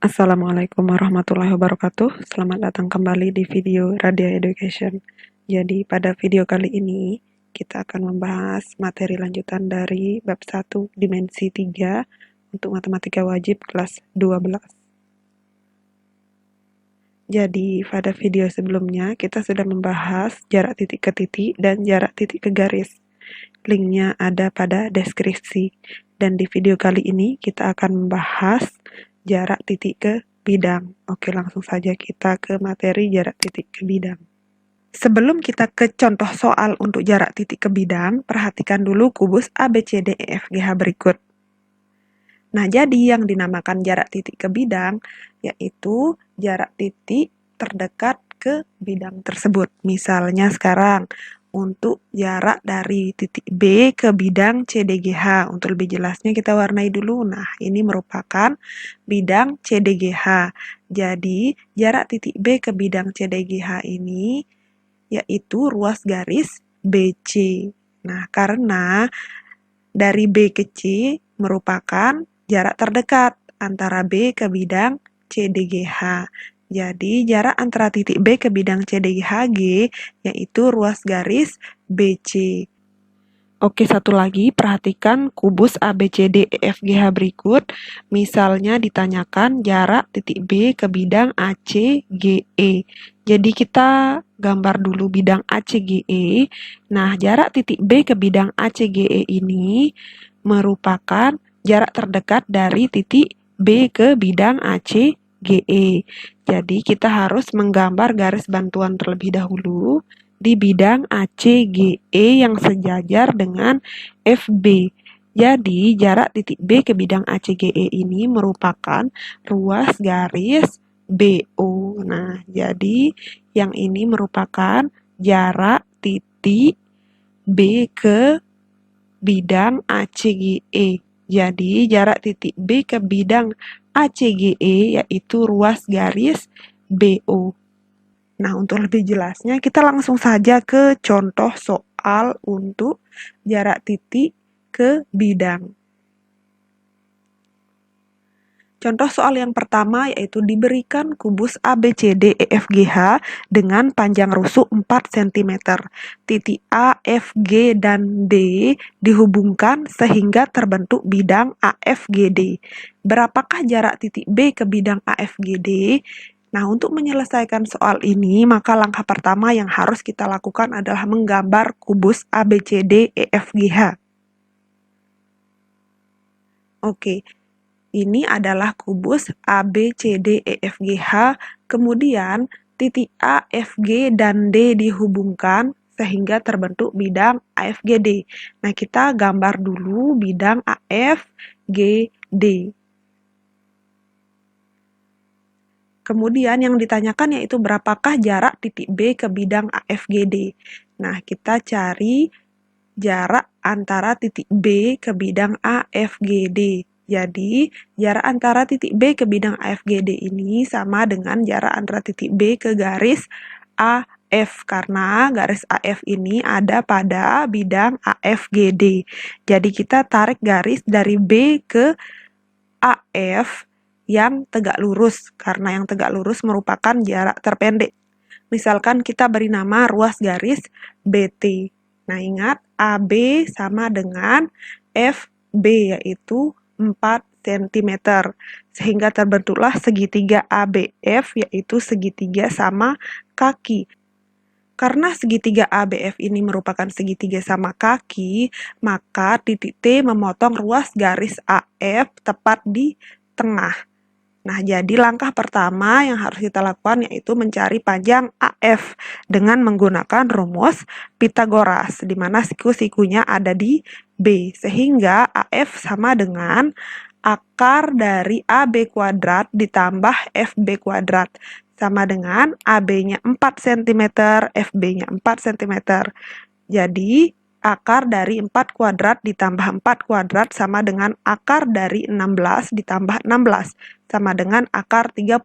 Assalamualaikum warahmatullahi wabarakatuh. Selamat datang kembali di video Radia Education. Jadi pada video kali ini kita akan membahas materi lanjutan dari bab 1 dimensi 3 untuk matematika wajib kelas 12. Jadi pada video sebelumnya kita sudah membahas jarak titik ke titik dan jarak titik ke garis. Linknya ada pada deskripsi. Dan di video kali ini kita akan membahas jarak titik ke bidang. Oke, langsung saja kita ke materi jarak titik ke bidang. Sebelum kita ke contoh soal untuk jarak titik ke bidang, perhatikan dulu kubus ABCDEFGH berikut. Nah, jadi yang dinamakan jarak titik ke bidang yaitu jarak titik terdekat ke bidang tersebut. Misalnya sekarang, untuk jarak dari titik B ke bidang CDGH. Untuk lebih jelasnya kita warnai dulu. Nah, ini merupakan bidang CDGH. Jadi, jarak titik B ke bidang CDGH ini yaitu ruas garis BC. Nah, karena dari B ke C merupakan jarak terdekat antara B ke bidang CDGH. Jadi, jarak antara titik B ke bidang CDGHG yaitu ruas garis BC. Oke, satu lagi, perhatikan kubus ABCDEFGH berikut. Misalnya ditanyakan jarak titik B ke bidang ACGE. Jadi kita gambar dulu bidang ACGE. Nah, jarak titik B ke bidang ACGE ini merupakan jarak terdekat dari titik B ke bidang ACGE. Jadi kita harus menggambar garis bantuan terlebih dahulu di bidang ACGE yang sejajar dengan FB. Jadi, jarak titik B ke bidang ACGE ini merupakan ruas garis BO. Nah, jadi yang ini merupakan jarak titik B ke bidang ACGE. Jadi, jarak titik B ke bidang ACGE yaitu ruas garis BO. Nah, untuk lebih jelasnya, kita langsung saja ke contoh soal untuk jarak titik ke bidang. Contoh soal yang pertama yaitu diberikan kubus ABCDEFGH dengan panjang rusuk 4 cm. Titik A, F, G, dan D dihubungkan sehingga terbentuk bidang AFGD. Berapakah jarak titik B ke bidang AFGD? Nah, untuk menyelesaikan soal ini, maka langkah pertama yang harus kita lakukan adalah menggambar kubus ABCDEFGH. Oke. Ini adalah kubus ABCDEFGH, kemudian titik A, F, G, dan D dihubungkan sehingga terbentuk bidang AFGD. Nah, kita gambar dulu bidang AFGD. Kemudian yang ditanyakan yaitu berapakah jarak titik B ke bidang AFGD. Nah, kita cari jarak antara titik B ke bidang AFGD. Jadi, jarak antara titik B ke bidang AFGD ini sama dengan jarak antara titik B ke garis AF, karena garis AF ini ada pada bidang AFGD. Jadi, kita tarik garis dari B ke AF yang tegak lurus, karena yang tegak lurus merupakan jarak terpendek. Misalkan kita beri nama ruas garis BT. Nah, ingat AB sama dengan FB yaitu 4 cm. Sehingga terbentuklah segitiga ABF yaitu segitiga sama kaki. Karena segitiga ABF ini merupakan segitiga sama kaki, maka titik T memotong ruas garis AF tepat di tengah. Nah, jadi langkah pertama yang harus kita lakukan yaitu mencari panjang AF dengan menggunakan rumus Pythagoras, di mana siku-sikunya ada di B. Sehingga AF sama dengan akar dari AB kuadrat ditambah FB kuadrat. Sama dengan AB-nya 4 cm, FB-nya 4 cm. Jadi, akar dari 4 kuadrat ditambah 4 kuadrat sama dengan akar dari 16 ditambah 16, sama dengan akar 32.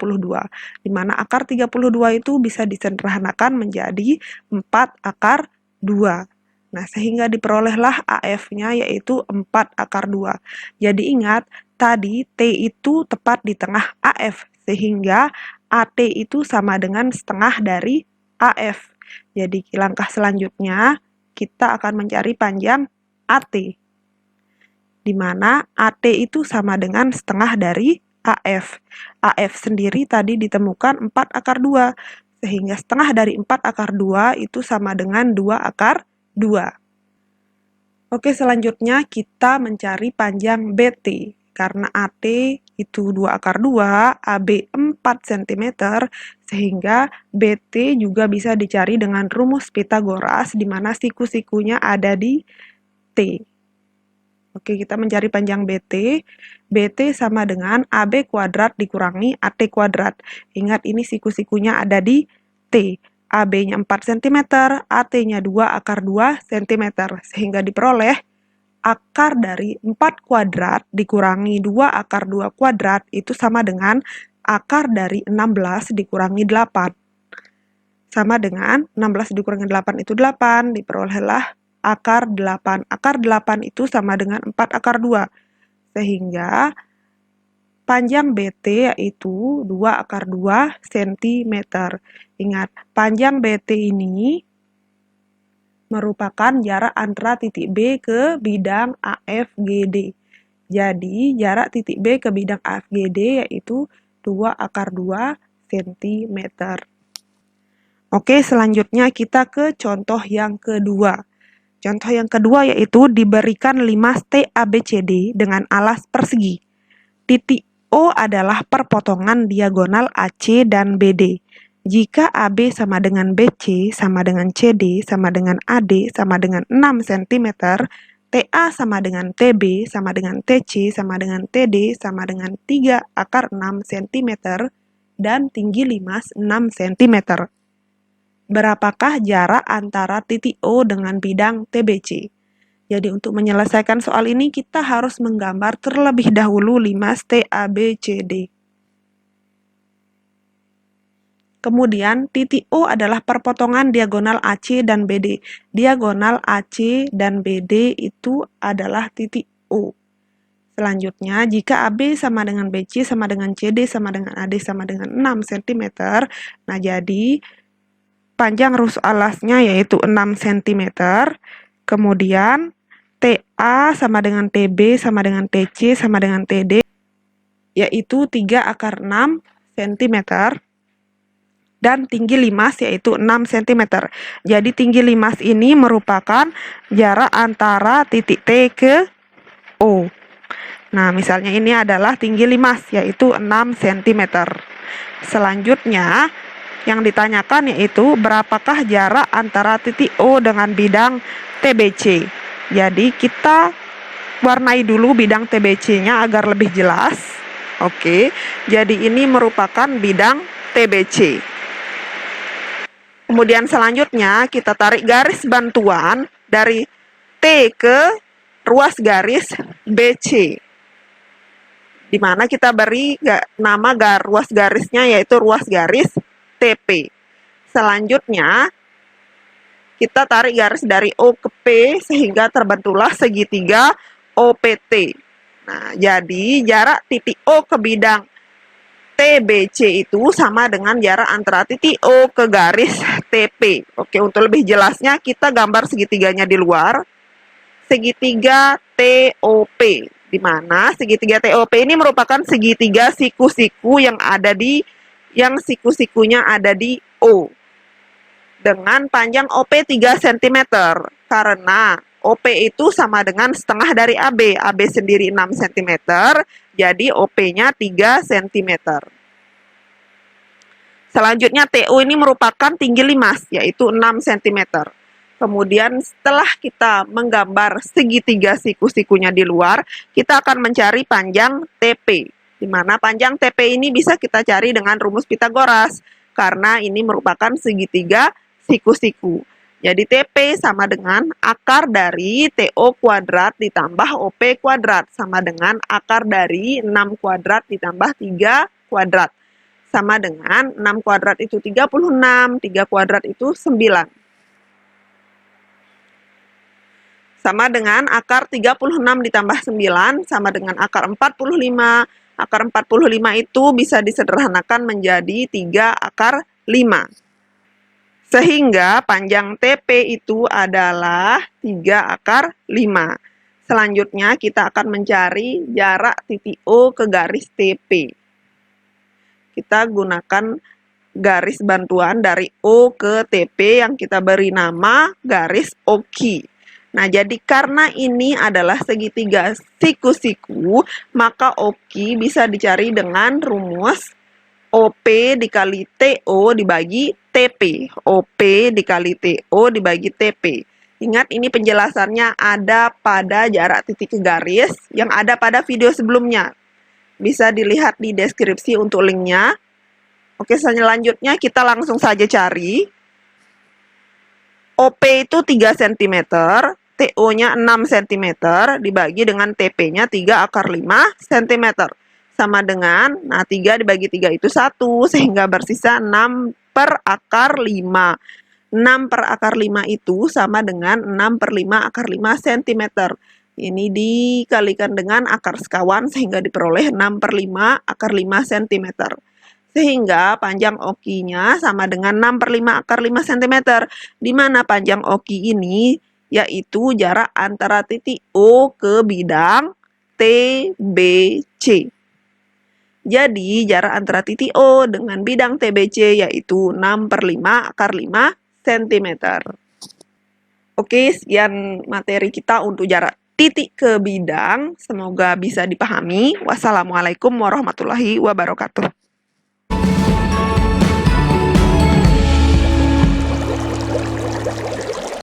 Di mana akar 32 itu bisa disederhanakan menjadi 4 akar 2. Nah, sehingga diperolehlah AF-nya yaitu 4 akar 2. Jadi ingat, tadi T itu tepat di tengah AF, sehingga AT itu sama dengan setengah dari AF. Jadi langkah selanjutnya kita akan mencari panjang AT, di mana AT itu sama dengan setengah dari AF. AF sendiri tadi ditemukan 4 akar 2, sehingga setengah dari 4 akar 2 itu sama dengan 2 akar 2. Oke, selanjutnya kita mencari panjang BT. Karena AT itu 2 akar 2, AB 4 cm, sehingga BT juga bisa dicari dengan rumus Pitagoras, di mana siku-sikunya ada di T. Oke, kita mencari panjang BT. BT sama dengan AB kuadrat dikurangi AT kuadrat. Ingat, ini siku-sikunya ada di T. AB-nya 4 cm, AT-nya 2 akar 2 cm. Sehingga diperoleh akar dari 4 kuadrat dikurangi 2 akar 2 kuadrat itu sama dengan akar dari 16 dikurangi 8. Sama dengan 16 dikurangi 8 itu 8, diperolehlah akar 8. Akar 8 itu sama dengan 4 akar 2. Sehingga panjang BT yaitu 2 akar 2 cm. Ingat, panjang BT ini merupakan jarak antara titik B ke bidang AFGD. Jadi, jarak titik B ke bidang AFGD yaitu 2 akar 2 cm. Oke, selanjutnya kita ke contoh yang kedua. Contoh yang kedua yaitu diberikan 5 stek ABCD dengan alas persegi. Titik O adalah perpotongan diagonal AC dan BD. Jika AB sama dengan BC, sama dengan CD, sama dengan AD, sama dengan 6 cm, TA sama dengan TB, sama dengan TC, sama dengan TD, sama dengan 3 akar 6 cm, dan tinggi 6 cm. Berapakah jarak antara titik O dengan bidang TBC? Jadi untuk menyelesaikan soal ini kita harus menggambar terlebih dahulu 5 stek ABCD. Kemudian titik O adalah perpotongan diagonal AC dan BD. Diagonal AC dan BD itu adalah titik O. Selanjutnya, jika AB sama dengan BC sama dengan CD sama dengan AD sama dengan 6 cm, nah jadi panjang ruas alasnya yaitu 6 cm. Kemudian TA sama dengan TB sama dengan TC sama dengan TD yaitu 3 akar 6 cm. Dan tinggi limas yaitu 6 cm. Jadi tinggi limas ini merupakan jarak antara titik T ke O. Nah, misalnya ini adalah tinggi limas yaitu 6 cm. Selanjutnya, yang ditanyakan yaitu berapakah jarak antara titik O dengan bidang TBC. Jadi kita warnai dulu bidang TBC-nya agar lebih jelas. Oke, jadi ini merupakan bidang TBC. Kemudian selanjutnya kita tarik garis bantuan dari T ke ruas garis BC, di mana kita beri nama ruas garisnya yaitu ruas garis TP. Selanjutnya kita tarik garis dari O ke P sehingga terbentuklah segitiga OPT. Nah, jadi jarak titik O ke bidang TBC itu sama dengan jarak antara titik O ke garis TP. Oke, untuk lebih jelasnya kita gambar segitiganya di luar. Segitiga TOP, di mana segitiga TOP ini merupakan segitiga siku-siku yang siku-sikunya ada di O. Dengan panjang OP 3 cm, karena OP itu sama dengan setengah dari AB. AB sendiri 6 cm, jadi OP-nya 3 cm. Selanjutnya TO ini merupakan tinggi limas, yaitu 6 cm. Kemudian setelah kita menggambar segitiga siku-sikunya di luar, kita akan mencari panjang TP. Di mana panjang TP ini bisa kita cari dengan rumus Pitagoras, karena ini merupakan segitiga siku-siku. Jadi TP sama dengan akar dari TO kuadrat ditambah OP kuadrat, sama dengan akar dari 6 kuadrat ditambah 3 kuadrat. Sama dengan 6 kuadrat itu 36, 3 kuadrat itu 9. sama dengan akar 36 ditambah 9 sama dengan akar 45. Akar 45 itu bisa disederhanakan menjadi 3 akar 5. Sehingga panjang TP itu adalah 3 akar 5. Selanjutnya kita akan mencari jarak titik O ke garis TP. Kita gunakan garis bantuan dari O ke TP yang kita beri nama garis OQ. Nah, jadi karena ini adalah segitiga siku-siku, maka OQ bisa dicari dengan rumus OP dikali TO dibagi TP. OP dikali TO dibagi TP. Ingat, ini penjelasannya ada pada jarak titik ke garis yang ada pada video sebelumnya. Bisa dilihat di deskripsi untuk linknya. Oke, selanjutnya kita langsung saja cari. OP itu 3 cm, TO-nya 6 cm, dibagi dengan TP-nya 3 akar 5 cm. Sama dengan, nah 3 dibagi 3 itu 1, sehingga bersisa 6 per akar 5. 6 per akar 5 itu sama dengan 6 per 5 akar 5 cm. Ini dikalikan dengan akar sekawan sehingga diperoleh 6 per 5 akar 5 cm. Sehingga panjang OQ-nya sama dengan 6 per 5 akar 5 cm. Di mana panjang OQ ini yaitu jarak antara titik O ke bidang TBC. Jadi, jarak antara titik O dengan bidang TBC yaitu 6 per 5 akar 5 cm. Oke, sekian materi kita untuk jarak titik ke bidang. Semoga bisa dipahami. Wassalamualaikum warahmatullahi wabarakatuh.